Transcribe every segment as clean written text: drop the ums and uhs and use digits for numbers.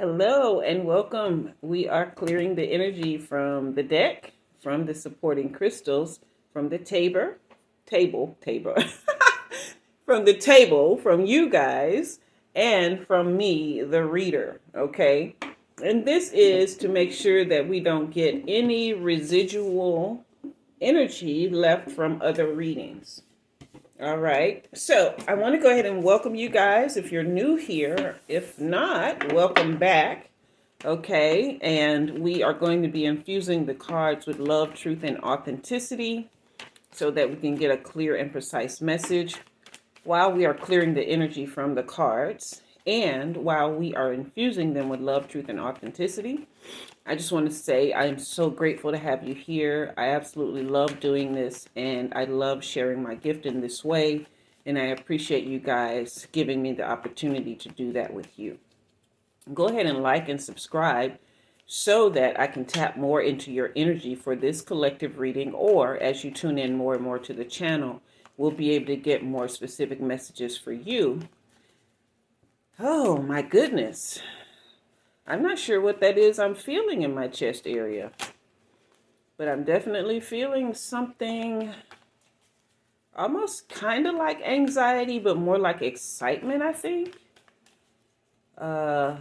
Hello and welcome. We are clearing the energy from the deck, from the supporting crystals, from the table, from the table, from you guys, and from me, the reader. Okay. And this is to make sure that we don't get any residual energy left from other readings. All right. So I want to go ahead and welcome you guys if you're new here. If not, welcome back. Okay. And we are going to be infusing the cards with love, truth, and authenticity so that we can get a clear and precise message while we are clearing the energy from the cards and while we are infusing them with love, truth, and authenticity. I just want to say I am so grateful to have you here. I absolutely love doing this, and I love sharing my gift in this way, and I appreciate you guys giving me the opportunity to do that with you. Go ahead and like and subscribe so that I can tap more into your energy for this collective reading, or as you tune in more and more to the channel, we'll be able to get more specific messages for you. Oh my goodness. I'm not sure what that is I'm feeling in my chest area, but I'm definitely feeling something almost kind of like anxiety, but more like excitement, I think. Yeah,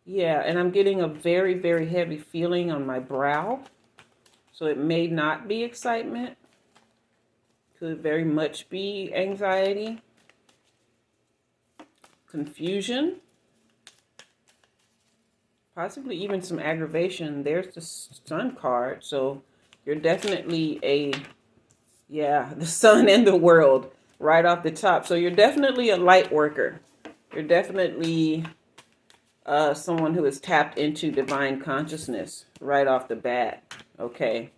and I'm getting a very, very heavy feeling on my brow. So it may not be excitement. Could very much be anxiety, confusion, possibly even some aggravation. There's the sun card. So you're definitely the sun and the world right off the top. So you're definitely a light worker. You're definitely someone who has tapped into divine consciousness right off the bat. Okay.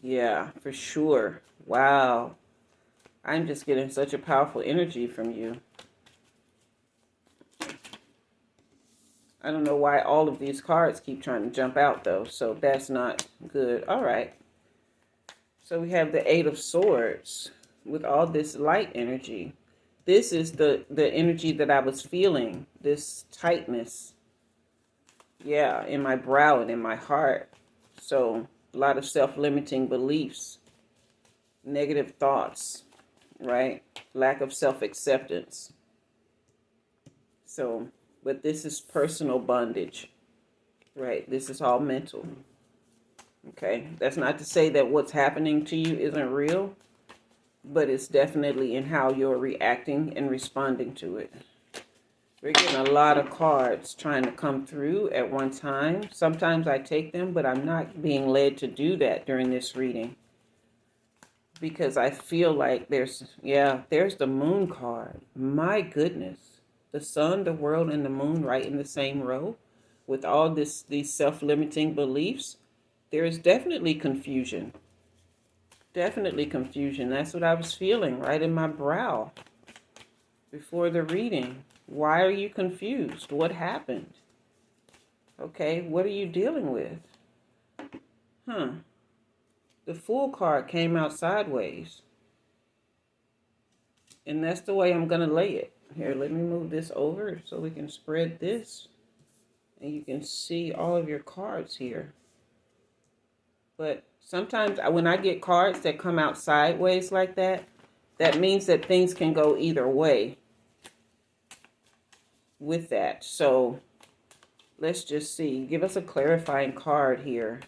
Yeah, for sure. Wow. I'm just getting such a powerful energy from you. I don't know why all of these cards keep trying to jump out, though, so that's not good. All right. So we have the Eight of Swords with all this light energy. This is the energy that I was feeling, this tightness, yeah, in my brow and in my heart. So a lot of self-limiting beliefs, negative thoughts, right? Lack of self-acceptance. So, but this is personal bondage, right? This is all mental. Okay, that's not to say that what's happening to you isn't real, but it's definitely in how you're reacting and responding to it. We're getting a lot of cards trying to come through at one time. Sometimes I take them, but I'm not being led to do that during this reading, because I feel like there's the moon card. My goodness. The sun, the world, and the moon right in the same row with all these self-limiting beliefs. There is definitely confusion. Definitely confusion. That's what I was feeling right in my brow before the reading. Why are you confused? What happened? Okay, what are you dealing with? The Fool card came out sideways. And that's the way I'm going to lay it. Here, let me move this over so we can spread this. And you can see all of your cards here. But sometimes when I get cards that come out sideways like that, that means that things can go either way with that. So let's just see. Give us a clarifying card here.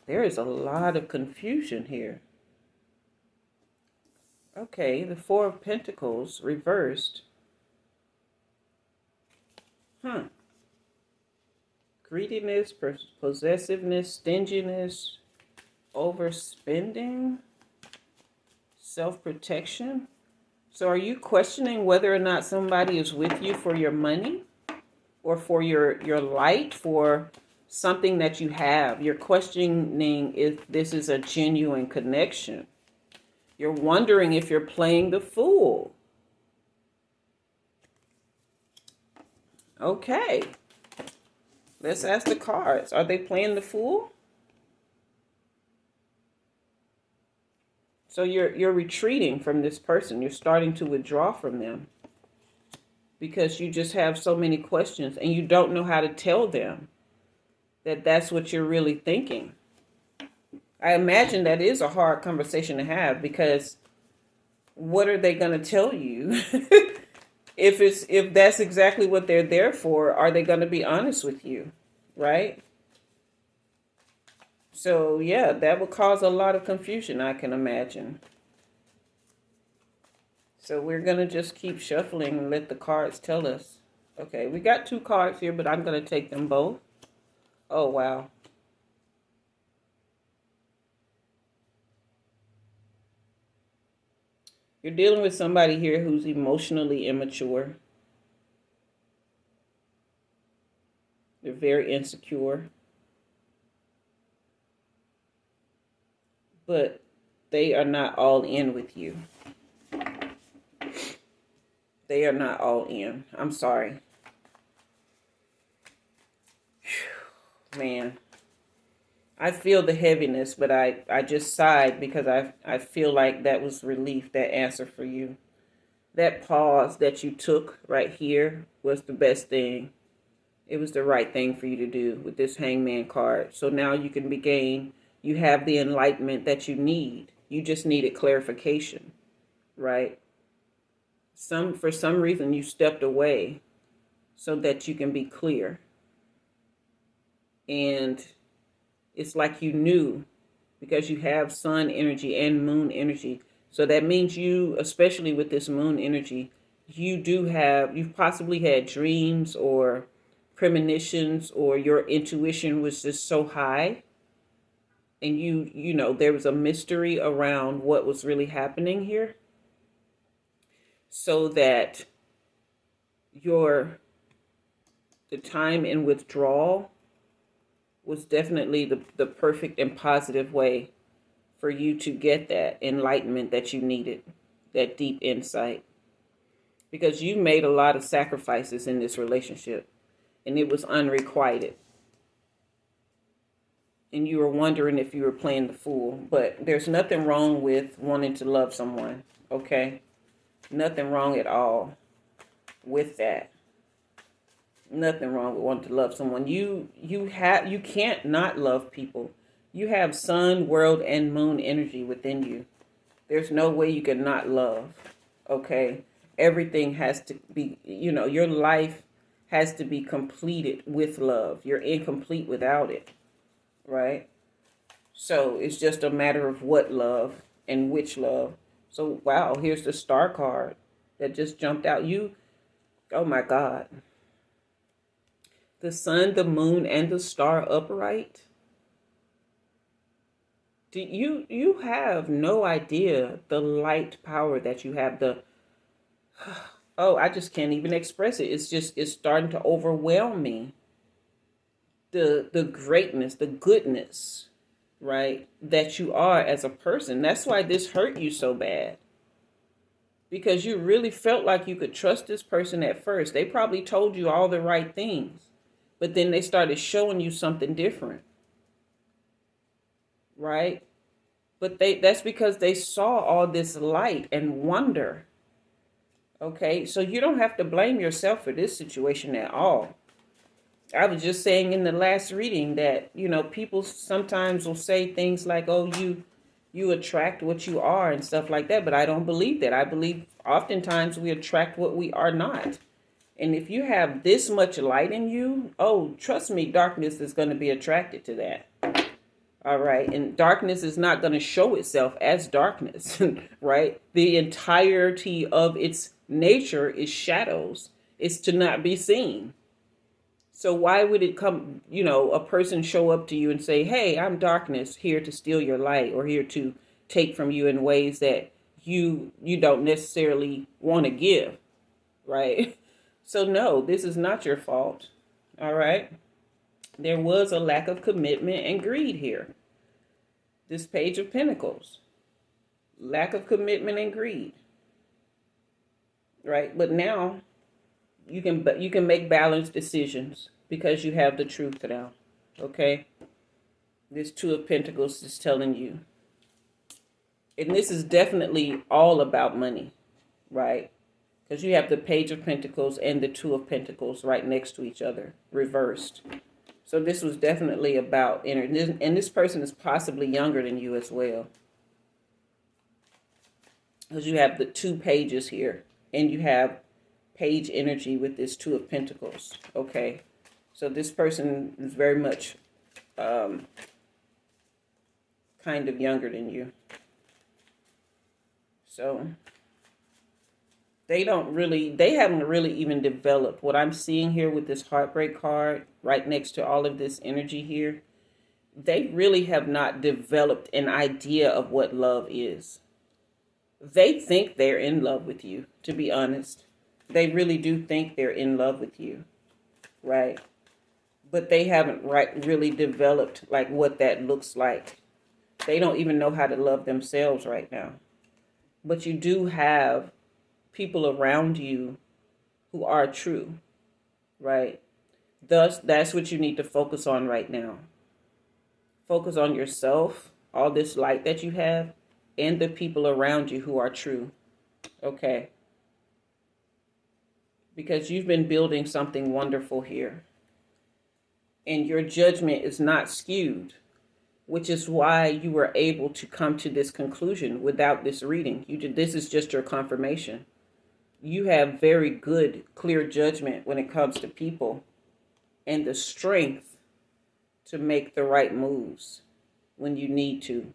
There is a lot of confusion here. Okay, the Four of Pentacles reversed. Greediness, possessiveness, stinginess, overspending, self-protection. So are you questioning whether or not somebody is with you for your money or for your light, for something that you have? You're questioning if this is a genuine connection. You're wondering if you're playing the fool. Okay. Let's ask the cards. Are they playing the fool? So you're retreating from this person. You're starting to withdraw from them. because you just have so many questions and you don't know how to tell them that that's what you're really thinking. I imagine that is a hard conversation to have, because what are they going to tell you? If that's exactly what they're there for, are they going to be honest with you? Right? So yeah, that would cause a lot of confusion, I can imagine. So we're going to just keep shuffling and let the cards tell us. Okay, we got 2 cards here, but I'm going to take them both. Oh, wow. You're dealing with somebody here who's emotionally immature. They're very insecure. But they are not all in with you. They are not all in. I'm sorry. Man. I feel the heaviness, but I just sighed because I feel like that was relief, that answer for you. That pause that you took right here was the best thing. It was the right thing for you to do with this Hangman card. So now you can you have the enlightenment that you need. You just needed clarification, right? For some reason you stepped away so that you can be clear. And it's like you knew, because you have sun energy and moon energy. So that means you, especially with this moon energy, you've possibly had dreams or premonitions, or your intuition was just so high, and you know there was a mystery around what was really happening here, so that the time in withdrawal was definitely the perfect and positive way for you to get that enlightenment that you needed, that deep insight. Because you made a lot of sacrifices in this relationship, and it was unrequited. And you were wondering if you were playing the fool. But there's nothing wrong with wanting to love someone, okay? Nothing wrong at all with that. Nothing wrong with wanting to love someone. You can't not love people. You have sun, world, and moon energy within you. There's no way you can not love. Okay? Everything has to be, your life has to be completed with love. You're incomplete without it. Right? So it's just a matter of what love and which love. So wow, here's the star card that just jumped out. Oh my God. The sun, the moon, and the star upright. You have no idea the light power that you have. I just can't even express it. It's starting to overwhelm me. The greatness, the goodness, right, that you are as a person. That's why this hurt you so bad. Because you really felt like you could trust this person at first. They probably told you all the right things. But then they started showing you something different. Right? But that's because they saw all this light and wonder. Okay? So you don't have to blame yourself for this situation at all. I was just saying in the last reading that, people sometimes will say things like, oh, you attract what you are and stuff like that. But I don't believe that. I believe oftentimes we attract what we are not. And if you have this much light in you, oh, trust me, darkness is going to be attracted to that. All right. And darkness is not going to show itself as darkness, right? The entirety of its nature is shadows. It's to not be seen. So why would it come, a person show up to you and say, hey, I'm darkness, here to steal your light, or here to take from you in ways that you don't necessarily want to give, right? So no, this is not your fault, all right? There was a lack of commitment and greed here. This Page of Pentacles, lack of commitment and greed, right? But now you can make balanced decisions because you have the truth now, okay? This Two of Pentacles is telling you. And this is definitely all about money, right? because you have the Page of Pentacles and the Two of Pentacles right next to each other, reversed. So this was definitely about energy. And this person is possibly younger than you as well. Because you have the two pages here. And you have page energy with this Two of Pentacles. Okay. So this person is very much kind of younger than you. So they haven't really even developed. What I'm seeing here with this heartbreak card right next to all of this energy here, they really have not developed an idea of what love is. They think they're in love with you, to be honest. They really do think they're in love with you, right? But they haven't really developed like what that looks like. They don't even know how to love themselves right now. But you do have people around you who are true, right? Thus, that's what you need to focus on right now. Focus on yourself, all this light that you have, and the people around you who are true, okay? Because you've been building something wonderful here. And your judgment is not skewed, which is why you were able to come to this conclusion without this reading. This is just your confirmation. You have very good, clear judgment when it comes to people and the strength to make the right moves when you need to.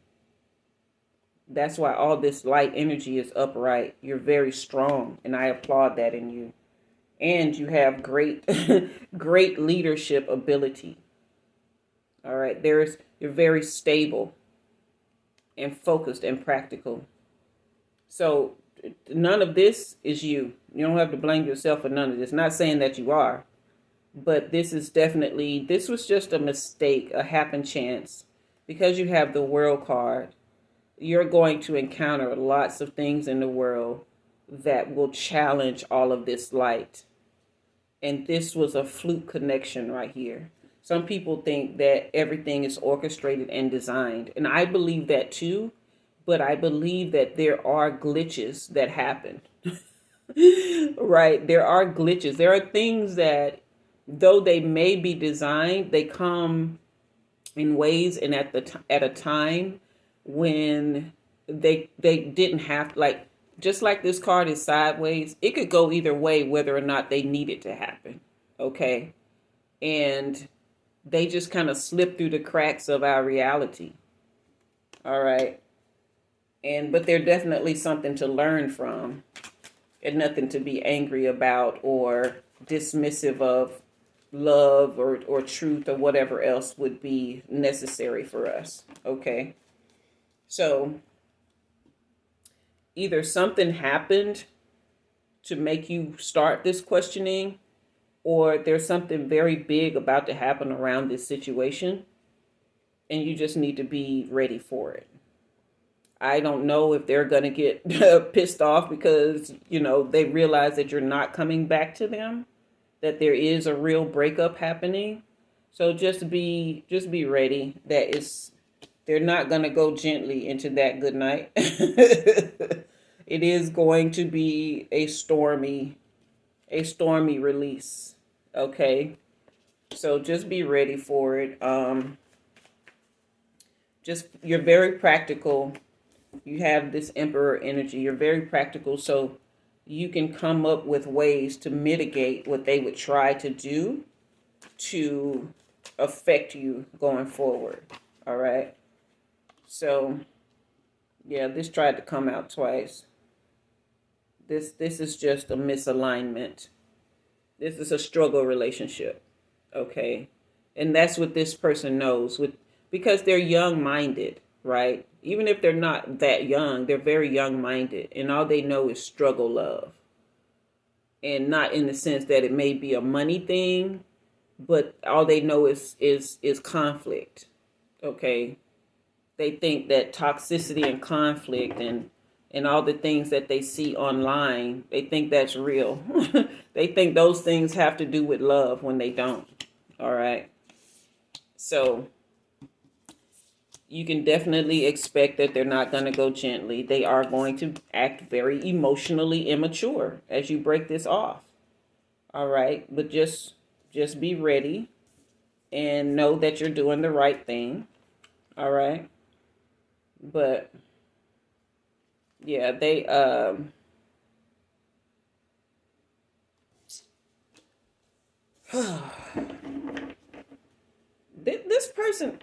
That's why all this light energy is upright. You're very strong, and I applaud that in you. And you have great, great leadership ability. All right, you're very stable and focused and practical. So none of this is you. You don't have to blame yourself for none of this. Not saying that you are, but this was just a mistake, a happen chance. Because you have the World card, you're going to encounter lots of things in the world that will challenge all of this light. And this was a fluke connection right here. Some people think that everything is orchestrated and designed. And I believe that too. But I believe that there are glitches that happen. Right? There are glitches. There are things that, though they may be designed, they come in ways and at a time when they didn't have, like, just like this card is sideways, it could go either way whether or not they need it to happen. Okay? And they just kind of slip through the cracks of our reality. All right? But they're definitely something to learn from and nothing to be angry about or dismissive of love or truth or whatever else would be necessary for us. Okay? So either something happened to make you start this questioning, or there's something very big about to happen around this situation, and you just need to be ready for it. I don't know if they're going to get pissed off because, they realize that you're not coming back to them, that there is a real breakup happening. So just be ready that they're not going to go gently into that good night. It is going to be a stormy release. Okay. So just be ready for it. You're very practical. You have this Emperor energy. You're very practical. So you can come up with ways to mitigate what they would try to do to affect you going forward. All right. So, yeah, this tried to come out twice. This is just a misalignment. This is a struggle relationship. Okay. And that's what this person knows because they're young-minded, right? Even if they're not that young, they're very young-minded. And all they know is struggle love. And not in the sense that it may be a money thing, but all they know is conflict. Okay. They think that toxicity and conflict and all the things that they see online, they think that's real. They think those things have to do with love when they don't. All right. So You can definitely expect that they're not going to go gently. They are going to act very emotionally immature as you break this off. All right, but just be ready and know that you're doing the right thing. All right, but yeah, they this person,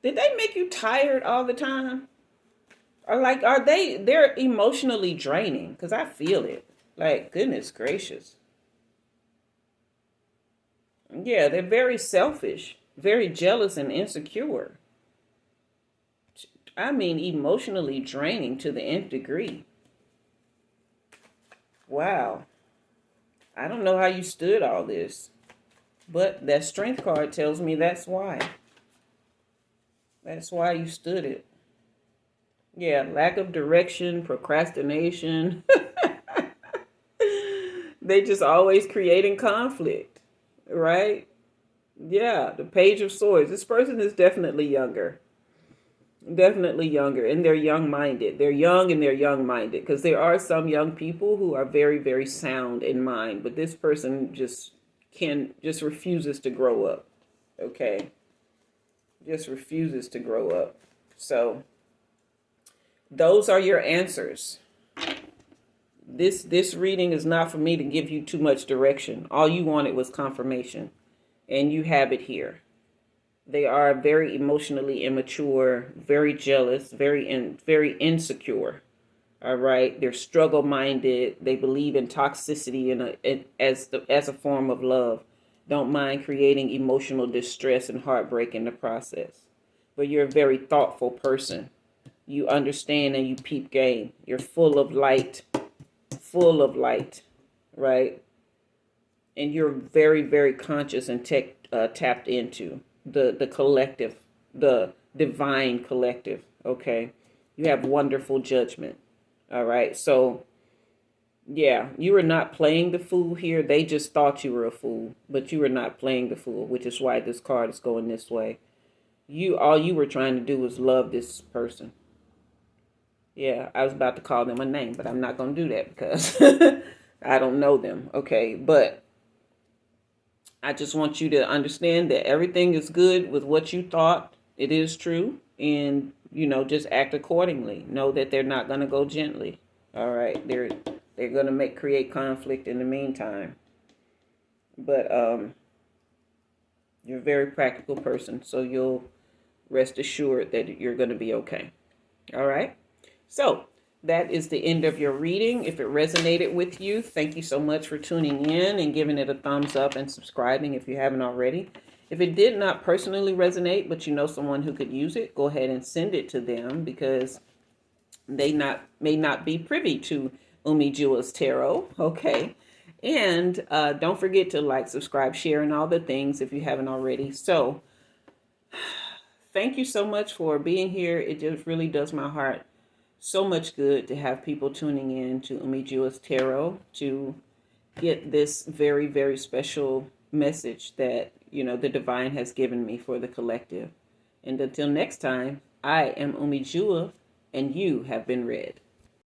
did they make you tired all the time? Or like, they're emotionally draining? Because I feel it. Like, goodness gracious. Yeah, they're very selfish, very jealous and insecure. I mean, emotionally draining to the nth degree. Wow. I don't know how you stood all this, but that strength card tells me that's why. That's why you stood it. Yeah, lack of direction, procrastination. They just always creating conflict, right? Yeah, the Page of Swords. This person is definitely younger. Definitely younger, and they're young-minded. They're young and they're young-minded, because there are some young people who are very, very sound in mind, but this person just refuses to grow up. Okay, just refuses to grow up. So those are your answers. This reading is not for me to give you too much direction. All you wanted was confirmation, and you have it here. They are very emotionally immature, very jealous, very insecure. All right, they're struggle minded. They believe in toxicity as a form of love. Don't mind creating emotional distress and heartbreak in the process. But you're a very thoughtful person. You understand and you peep game. You're full of light, right? And you're very, very conscious and tapped into the collective, the divine collective. Okay, you have wonderful judgment. All right, so yeah, you were not playing the fool here. They just thought you were a fool, but you were not playing the fool, which is why this card is going this way. All you were trying to do was love this person. Yeah, I was about to call them a name, but I'm not going to do that because I don't know them. Okay, but I just want you to understand that everything is good with what you thought. It is true. And, just act accordingly. Know that they're not going to go gently. All right. They're going to create conflict in the meantime. But you're a very practical person. So you'll rest assured that you're going to be okay. All right. So that is the end of your reading. If it resonated with you, thank you so much for tuning in and giving it a thumbs up and subscribing if you haven't already. If it did not personally resonate, but you know someone who could use it, go ahead and send it to them, because they may not be privy to Umi Jua's tarot. Okay. And don't forget to like, subscribe, share, and all the things if you haven't already. So thank you so much for being here. It just really does my heart so much good to have people tuning in to Umi Jua's tarot to get this very, very special message that, the divine has given me for the collective. And until next time, I am Umi Jua, and you have been read.